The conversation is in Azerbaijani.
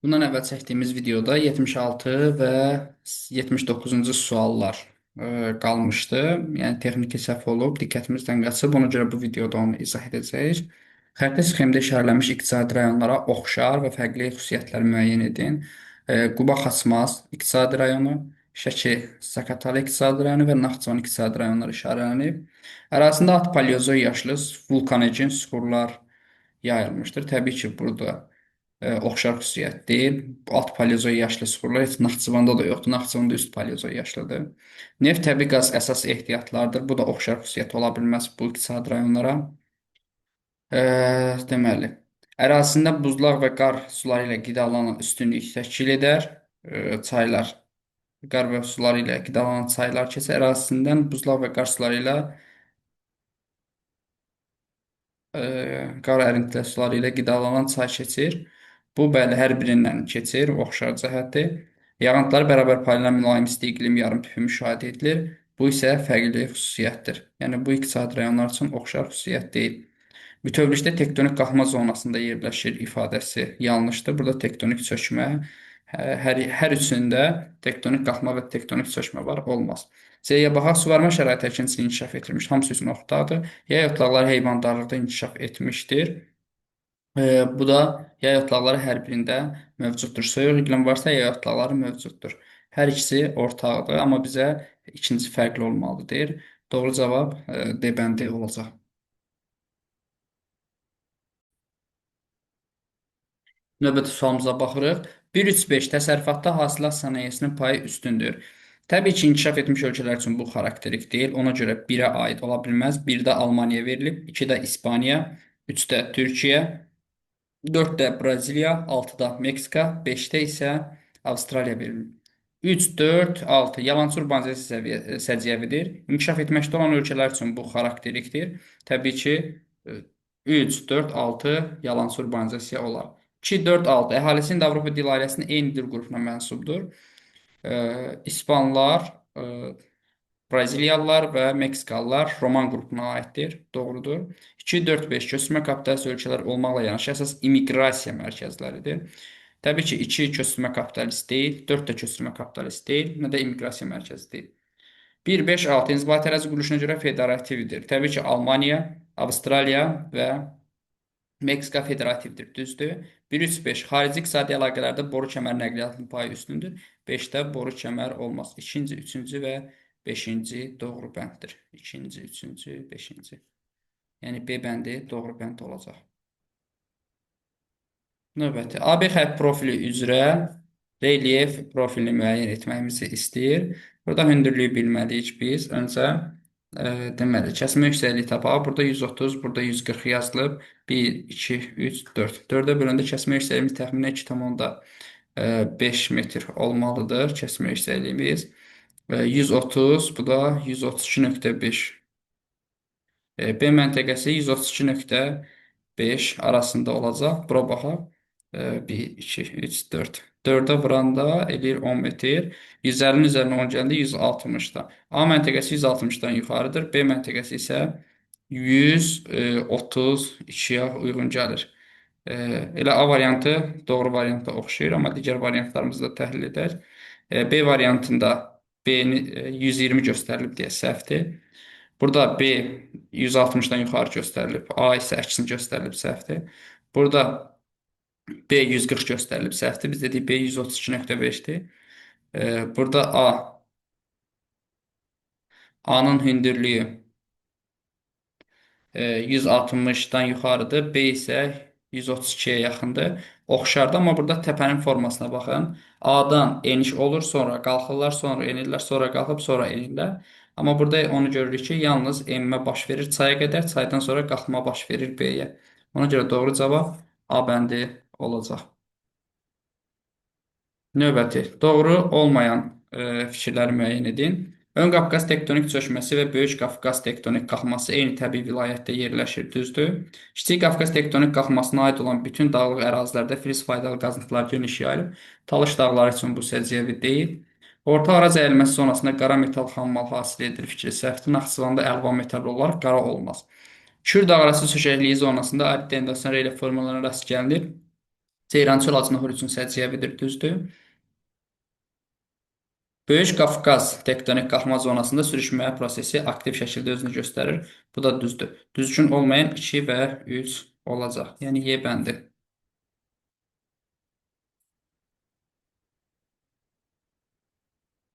Bundan əvvəl çəkdiyimiz videoda 76 və 79-cu suallar qalmışdı. Yəni texniki səhv olub, diqqətimizdən qaçıb. Ona görə bu videoda onu izah edəcəyik. Xəritə sxemdə işarələnmiş iqtisadi rayonlara oxşar və fərqli xüsusiyyətləri müəyyən edin. Quba Xaçmaz iqtisadi rayonu, Şəki Zaqatala iqtisadi rayonu və Naxçıvan iqtisadi rayonları işarələnib. Ərazisində at palyozoy yaşlı vulkanogen süxurlar yayılmışdır. Təbii ki, burada oxşar xüsusiyyət deyil. Alt paleozoy yaşlı süxurlar heç Naxçıvanda da yoxdur. Naxçıvanda üst paleozoy yaşlıdır. Neft, təbii qaz əsas ehtiyatlardır. Bu da oxşar xüsusiyyət ola bilməz bu iqtisadi rayonlara. Deməli, ərazisində buzlaq və qar suları ilə qidalanan üstünlük təşkil edər. Çaylar, qar və suları ilə qidalanan çaylar keçər. Ərazisindən buzlaq və qar suları ilə qar ərintiləri suları ilə qidalanan çay keçir. Bu, bəli, hər birindən keçir, oxşar cəhətdir. Yağıntıları bərabər paylanan mülayim isti iqlim yarımtüpü müşahidə edilir. Bu isə fərqli xüsusiyyətdir. Yəni, bu iqtisadi rayonlar üçün oxşar xüsusiyyət deyil. Bütövlükdə tektonik qalxma zonasında yerləşir ifadəsi yanlışdır. Burada tektonik çökmə, hər üçündə tektonik qalxma və tektonik çökmə var, olmaz. C-yə baxaq, suvarma şəraiti əkinçiliyi inkişaf etdirmiş. Hamısı üçün oxtadır. Yay otlaqları heyvandarlıqda inkişaf etmişdir. Bu da yay otlaqları hər birində mövcuddur. Soyuq iqlim varsa, yay otlaqları mövcuddur. Hər ikisi ortaqdır, amma bizə ikinci fərqli olmalıdır deyir. Doğru cavab D bəndi olacaq. Növbəti sualımıza baxırıq. 1-3-5 təsərrüfatda hasilat sənayesinin payı üstündür. Təbii ki, inkişaf etmiş ölkələr üçün bu xarakterik deyil. Ona görə 1-ə aid ola bilməz. 1-də Almaniya verilib, 2-də İspaniya, 3-də Türkiyə, 4-də Braziliya, 6-da Meksika, 5-də isə Avstraliya verilib. 3, 4, 6 yalançı urbanizasiya səciyyəvidir. İnkişaf etməkdə olan ölkələr üçün bu xarakterikdir. Təbii ki, 3, 4, 6 yalançı urbanizasiya olar. 2, 4, 6 əhalisinin də Avropa dil ailəsinin eyni dil qrupuna mənsubdur. İspanlar, Braziliyalılar və Meksikalılar Roman qrupuna aiddir. Doğrudur. 2, 4, 5 köçürmə kapitalist ölkələr olmaqla yanaşı əsas immiqrasiya mərkəzləridir. Təbii ki, 2 köçürmə kapitalist deyil, 4 də köçürmə kapitalist deyil, nə də immiqrasiya mərkəzi deyil. 1, 5, 6 inzibati ərazi quruluşuna görə federativdir. Təbii ki, Almaniya, Avstraliya və Meksika federativdir, düzdür. 1, 3, 5 xarici iqtisadi əlaqələrdə boru kəmər nəqliyyatının payı üstündür. 5-də boru kəmər olmaz. İkinci, üçüncü və beşinci doğru bənddir. İkinci, üçüncü, beşinci. Yəni B bəndi doğru bənd olacaq. Növbəti. AB xətt profili üzrə relyef profilini müəyyən etməyimizi istəyir. Burada hündürlüyü bilməliyik biz. Öncə deməli, kəsmə yüksəkliyi tapaq. Burada 130, burada 140 yazılıb. 1, 2, 3, 4. 4-ə böləndə kəsmə yüksəkliyimiz təxminən 2,5 metr olmalıdır. Kəsmə yüksəkliyimiz. 130, bu da 132,5. B məntəqəsi 132,5 arasında olacaq. Bura baxaq. 1, 2, 3, 4. 4-ə vuranda eləyir 10 metr. 150-nin üzərinə 10 gəldikdə 160-da. A məntəqəsi 160-dan yuxarıdır. B məntəqəsi isə 132-yə uyğun gəlir. Elə A variantı doğru varianta oxşayır, amma digər variantlarımızı da təhlil edək. B variantında B-ni 120 göstərilib deyə səhvdir. Burada B 160-dan yuxarı göstərilib, A isə əksin göstərilib səhvdir. Burada B 140 göstərilib səhvdir. Biz dedik B 132,5-dir. Burada A-nın hündürlüyü 160-dan yuxarıdır. B isə 132-yə yaxındır. Oxşardır, amma burada təpənin formasına baxın. A-dan eniş olur, sonra qalxırlar, sonra enirlər, sonra qalxıb, sonra enirlər. Amma burada onu görürük ki, yalnız enmə baş verir çaya qədər, çaydan sonra qalxma baş verir B-yə. Ona görə doğru cavab A bəndi olacaq. Növbəti, doğru olmayan fikirləri müəyyən edin. Ön Qafqaz tektonik çökməsi və Böyük Qafqaz tektonik qalxması eyni təbii vilayətdə yerləşir, düzdür. Kiçik Qafqaz tektonik qalxmasına aid olan bütün dağlıq ərazilərdə filiz faydalı qazıntılar geniş yayılıb. Talış dağları üçün bu səciyyəvi deyil. Orta Araz əyilməsi zonasında qara metal xammal hasil edilir fikri səhvdir. Naxçıvanda əlvan metal olaraq qara olmaz. Kür dağarası çökəkliyi zonasında arid dendasan relyef formalarına rast gəlinir. Ceyrançol acınıq üçün səciyyəvidir, düzdür. Böyük Qafqaz tektonik qalxma zonasında sürüşmə prosesi aktiv şəkildə özünü göstərir. Bu da düzdür. Düzgün olmayan 2 və 3 olacaq. Yəni Y bəndi.